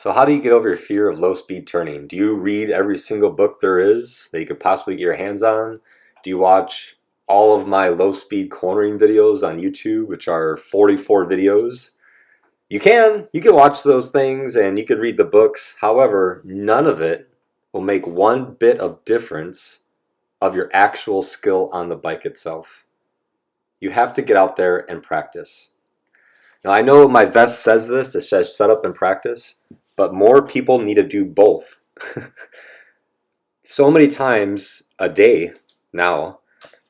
So how do you get over your fear of low speed turning? Do you read every single book there is that you could possibly get your hands on? Do you watch all of my low speed cornering videos on YouTube, which are 44 videos? You can watch those things and you could read the books. However, none of it will make one bit of difference of your actual skill on the bike itself. You have to get out there and practice. Now I know my vest says this, it says set up and practice, but more people need to do both. So many times a day now,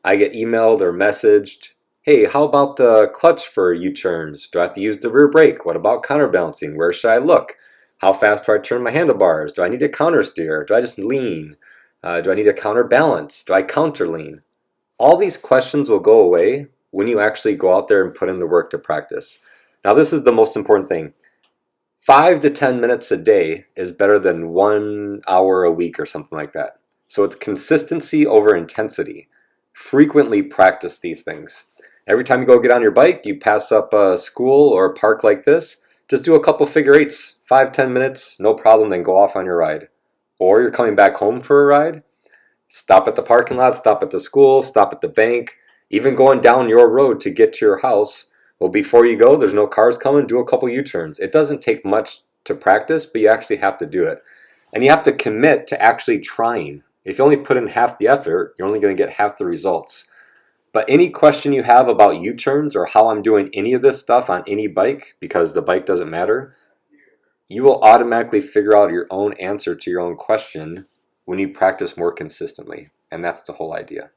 I get emailed or messaged, hey, how about the clutch for U-turns? Do I have to use the rear brake? What about counterbalancing? Where should I look? How fast do I turn my handlebars? Do I need to counter steer? Do I just lean? Do I need to counterbalance? Do I counter lean? All these questions will go away when you actually go out there and put in the work to practice. Now this is the most important thing. 5 to 10 minutes a day is better than 1 hour a week or something like that. So it's consistency over intensity. Frequently practice these things. Every time you go get on your bike, you pass up a school or a park like this, just do a couple figure eights, 5-10 minutes, no problem, then go off on your ride. Or you're coming back home for a ride, stop at the parking lot, stop at the school, stop at the bank, even going down your road to get to your house. Well, before you go, there's no cars coming, do a couple U-turns. It doesn't take much to practice, but you actually have to do it. And you have to commit to actually trying. If you only put in half the effort, you're only going to get half the results. But any question you have about U-turns or how I'm doing any of this stuff on any bike, because the bike doesn't matter, you will automatically figure out your own answer to your own question when you practice more consistently. And that's the whole idea.